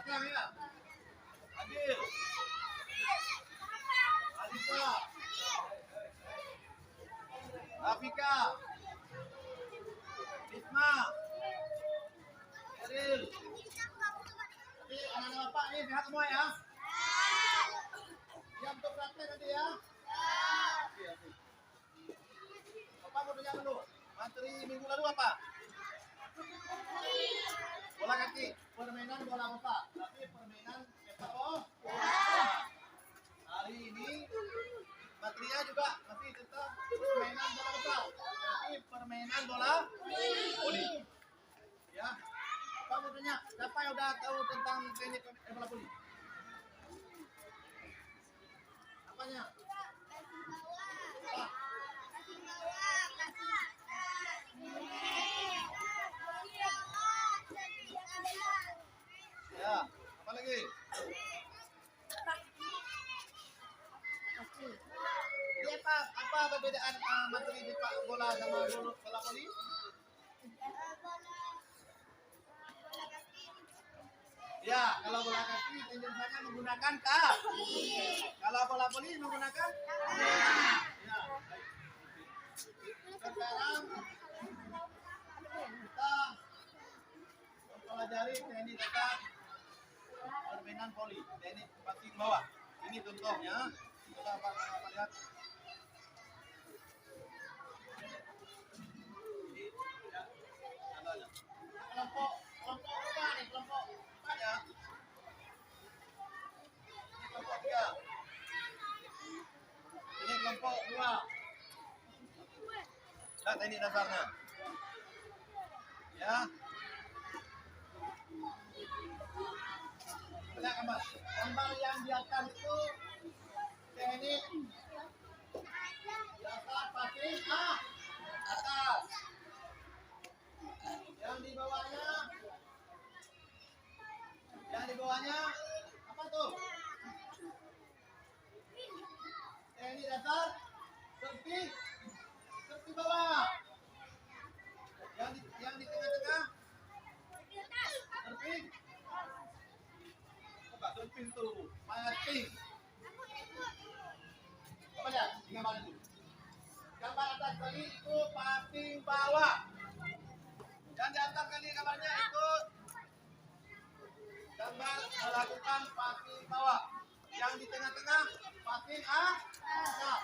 belakang ya. Adil. Alika. Afika. Isma. Adil. Nanti anak-anak bapak nih sehat semua ya. Siap untuk praktek nanti ya. Bapak mau tanya dulu. Materi minggu lalu apa? Bola kaki, permainan bola apa? Tapi permainan sepak bola. Hari ini materinya juga masih tetap permainan bola besar, tapi permainan bola voli. Ya, Pak mau tanya, siapa yang udah tahu tentang teknik bola voli? Apanya? Ya, apa lagi? Jadi apa perbedaan materi sepak bola sama bola voli? Ya, kalau bola kaki tendensinya menggunakan kaki. Kalau bola voli menggunakan ya. Sekarang kita mempelajari teknik dekat permainan voli, teknik passing bawah. Ini contohnya. Kita apa lihat? Kelompok apa nih? Kelompok apa ya? Ini kelompok 3. Ini kelompok 2. Lihat teknik dasarnya. Ya. Lihat gambar. Gambar yang di atas itu teknik dasar passing atas. Yang di bawahnya apa tuh? Teknik dasar serpi bawah. Yang di tengah-tengah serpi. Bukan serpi tuh, passing. Coba lihat di gambar itu. Gambar atas tadi itu passing bawah. Yang di atas kali gambarnya itu gambar melakukan passing bawah. Yang di tengah-tengah passing atas.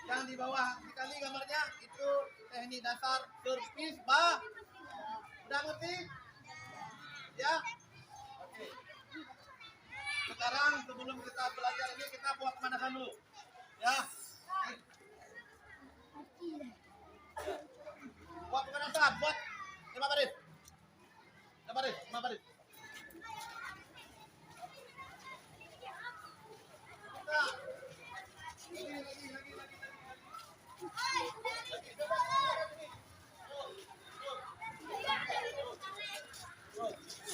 Yang di bawah sekali gambarnya itu teknik dasar servis bawah. Udah ngerti? Ya? Oke. Sekarang sebelum kita belajar ini kita buat pemanasan dulu. Ya. Buat pemanasan, buat 5 baris. 5 baris.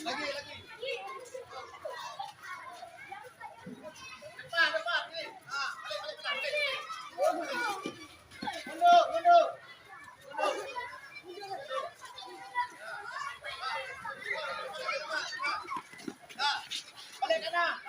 Lagi. Depan. Ini. Balik. Mundur. Balik kanan.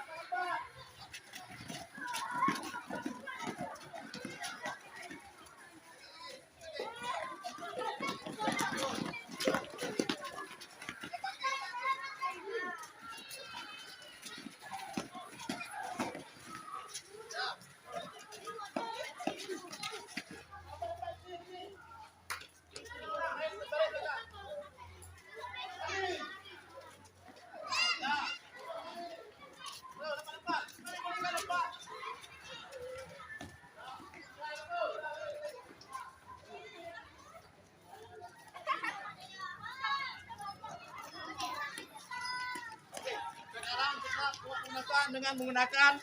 Dengan menggunakan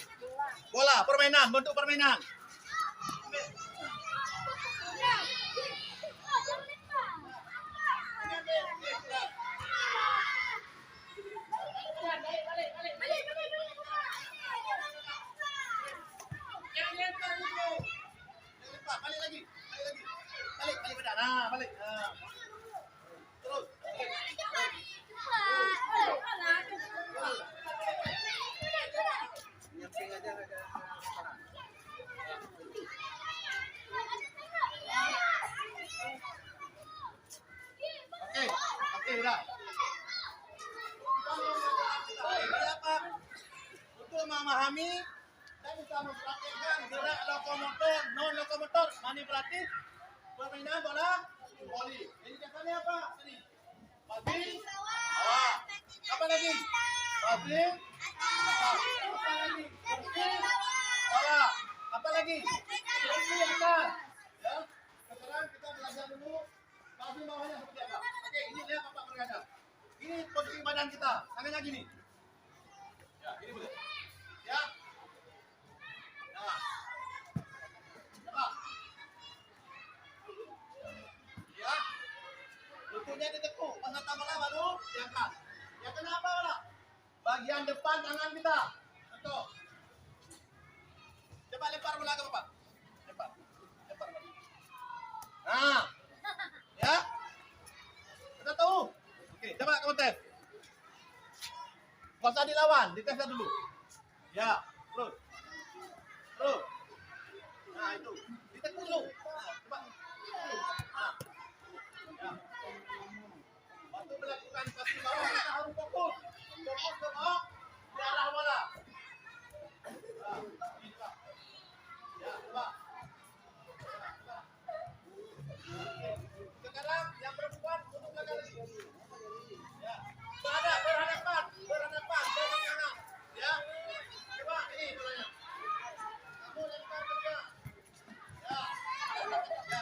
bola, bentuk permainan. Balik. Terus. memahami dan bisa mempraktikkan gerak lokomotor, non lokomotor, manipulatif permainan bola voli. Ini contohnya apa? Tadi. Babi, bawah. Apa lagi? Babi, atas. Apa lagi? Babi, bawah. Apa lagi? Babi atas. Ya. Sekarang kita belajar dulu babi bawahnya seperti apa. Oke, ini lihat Bapak berganda. Ini posisi badan kita. Tangannya gini. Ya, ini boleh. Ya. Nah. Coba. Ya. Lututnya ditekuk. Pas hantar bola baru diangkat. Ya kenapa bola? Bagian depan tangan kita. Betul. Coba lempar bola ke Bapak. Lempar. Lempar bola. Nah. Ya. Kita tahu. Oke, coba kamu tes. Gak usah dilawan, ditesnya dulu. Ya, terus. Terus. Nah, itu. Ditekuk dulu. Nah, coba. Nah. Ya. Waktu melakukan pasti bawah, kita harus fokus. Fokus ke bawah, di arah bola. Nah, ini coba. Ya, coba. Sekarang yang perempuan untuk belakang lagi. Ya. Berhadapan, berhadapan, jangan. Ya. Coba ini bolanya. Kamu lempar ke dia. Ya. Ya.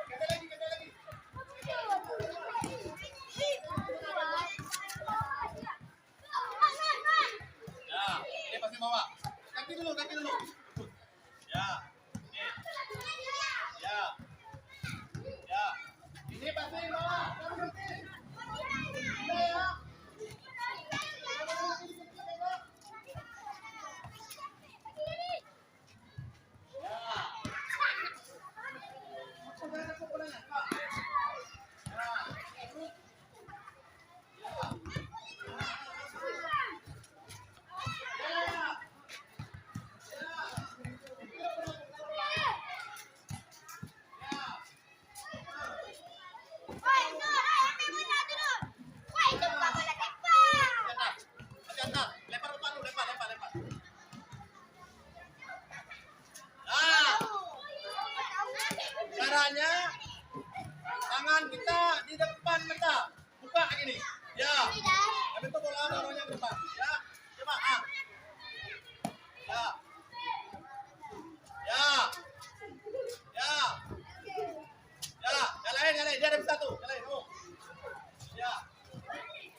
Kata lagi, kata lagi. Ya, ini pasti bawa. Kaki dulu, kaki dulu. Ya. Ini. Ya. Ya. Ini pasti bawa. Kamu ngerti? Iya ya. Caranya tangan kita di depan mata, buka gini. Ya. Habis itu bola barunya ke depan. Ya. Coba. Ah. Ya. Ya. Ya. Ya. Yang lain. Dia ada satu. Yang lain. Oh. Ya.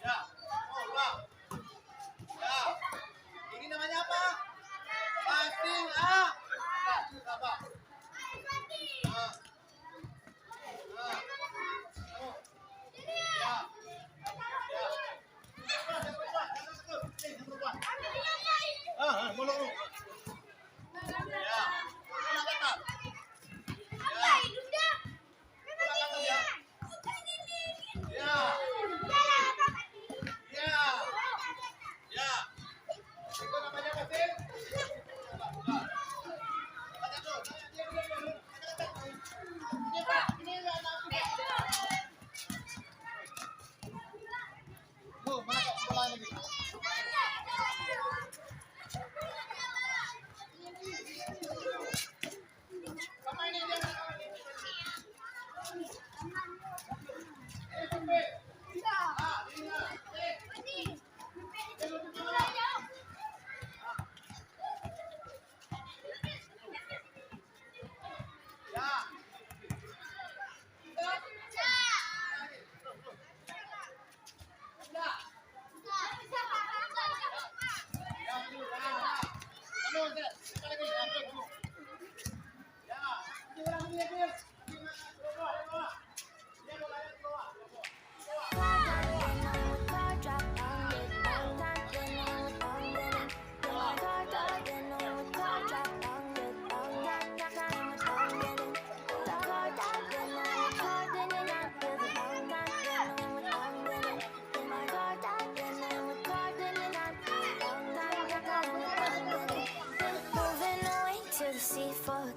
Ya. Oh, dua. Ya. Ini namanya apa? Passing. Ah. Apa? Ah. Mulung. Ya. Ya. Ya. Ya. Itu namanya passing. Mana bola lagi? Sama ini dia.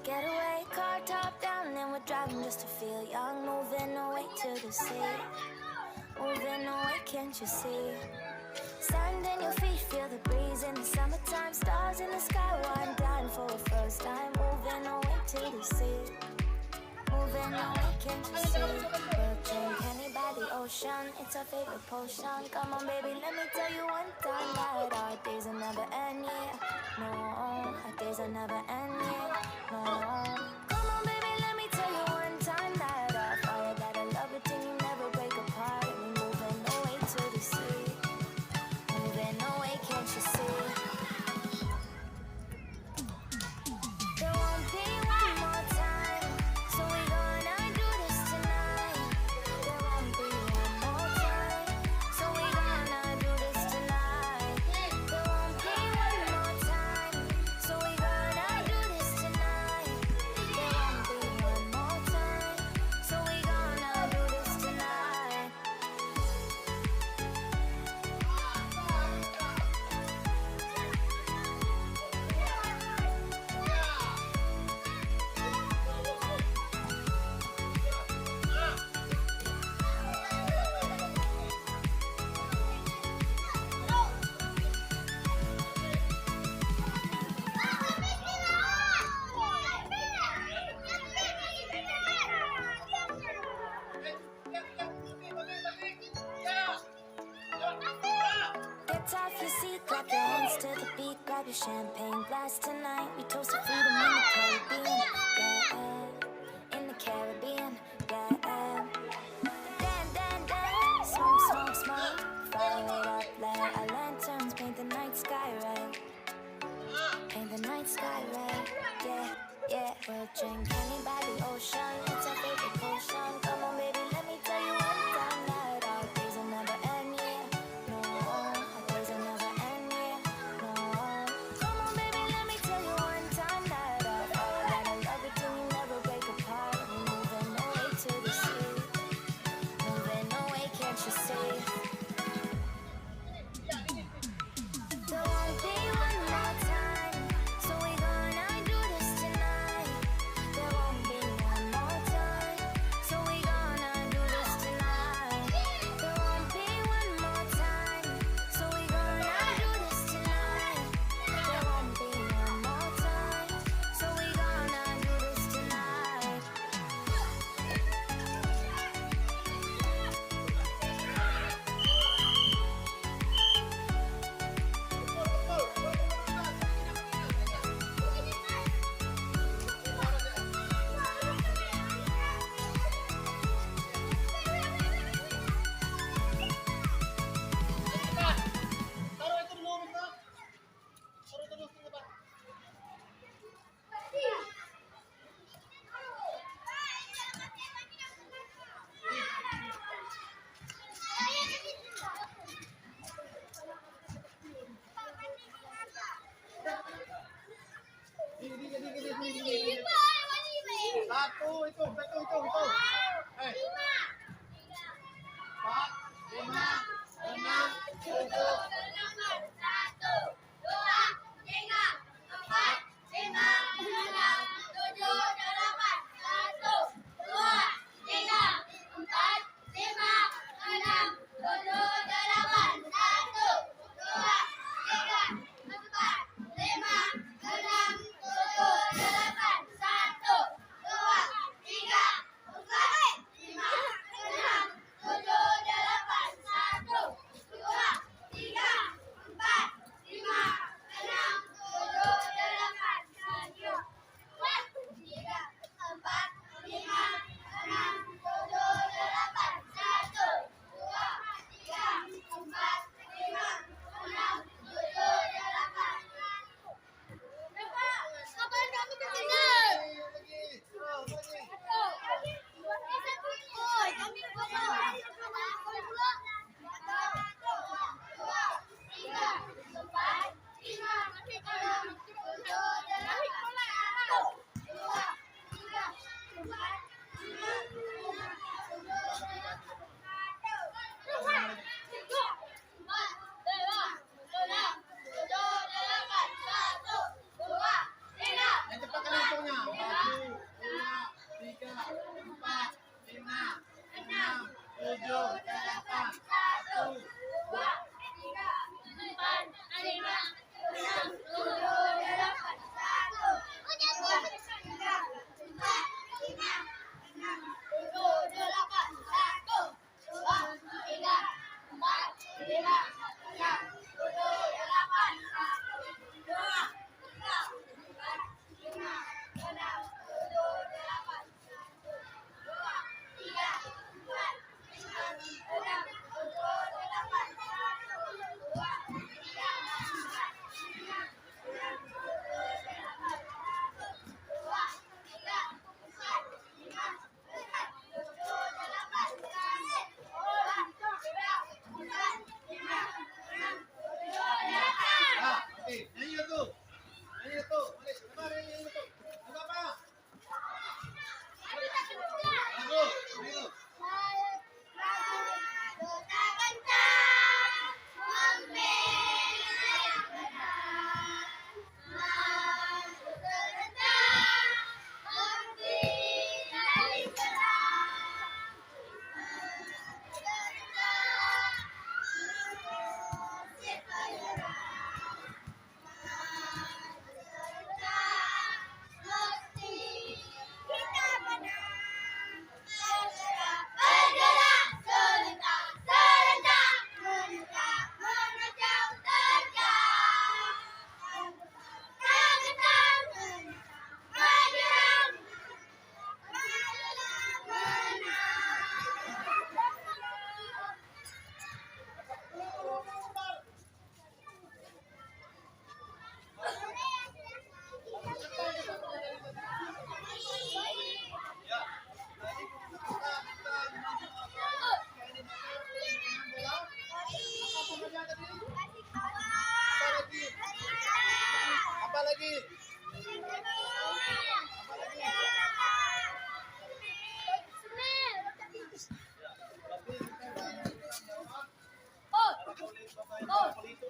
Getaway, car top down, and we're driving just to feel young. Moving away to the sea. moving away, can't you see? Sand in your feet, feel the breeze in the summertime. Stars in the sky, one dying for a first time. Moving away to the sea. Moving away, can't you see? We'll drink honey by the ocean, it's our favorite potion. Come on baby, let me tell you one time that our days will never end, yeah. No, our days will never end, yeah. No. Come on baby, let me tell you one time that our fire got a love it till you never break apart. We're moving away to the sea. Moving away, can't you see? There won't be one more time, so we gonna do this tonight. There won't be one more time, so we gonna do this tonight. There won't be one more time, so we gonna do this tonight. There won't be one more time, so we gonna do this tonight. Get off your seat, clap your hands to the beat, grab your champagne glass tonight. We toast to freedom in the Caribbean, yeah, in the Caribbean, yeah. Dan, dan, dan, smoke, smoke, smoke, fire it up, let our lanterns paint the night sky red. Paint the night sky red, yeah, yeah. We'll drink honey by the ocean, it's our favorite potion. Come on baby, let me tell you one time that our days will never end, yeah. No, our days will never end, yeah. No. Come on baby, let me tell you one time that our fire got a love it till you never break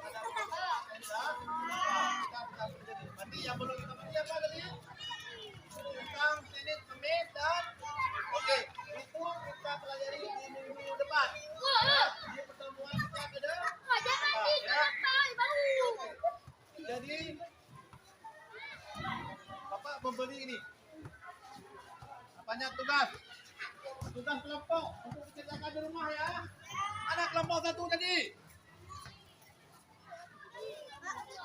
ada berarti yang belum kita beli apa tadi? Tentang teknik semit dan oke, itu kita pelajari di minggu depan. Di pertemuan kita ke depan. Ya. Jadi Bapak membeli ini. Apanya tugas? Tugas kelompok untuk dikerjakan di rumah ya. Mana kelompok satu tadi?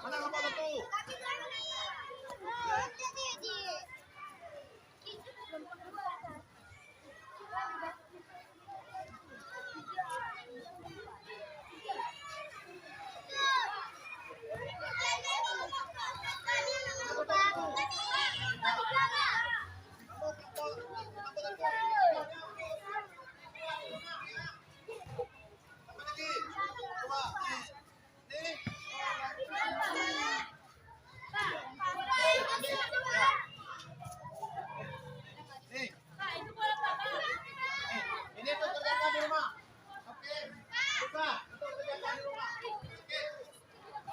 Mana kelompok satu? Apa lagi? Coba. Nih. Nih. Ini untuk kerjakan di rumah. Oke. Buka untuk kerjakan di rumah. Oke.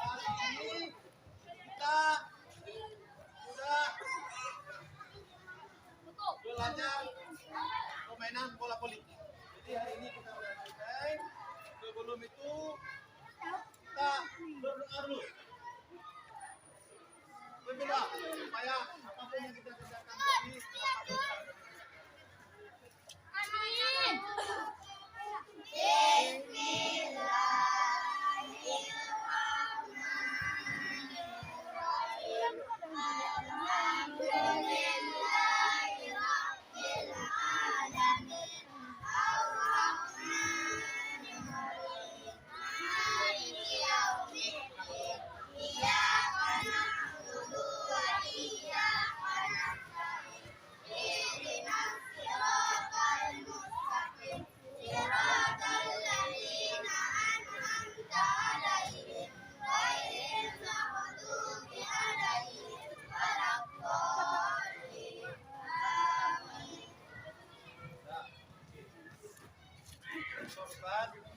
Hari ini kita sudah belajar permainan bola voli. Jadi hari ini kita sudah selesai. Sebelum itu kita berdoa dulu. Berdoa supaya apapun yang kita kerjakan tadi dapat berjalan.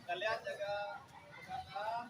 Kalian jaga kesehatan,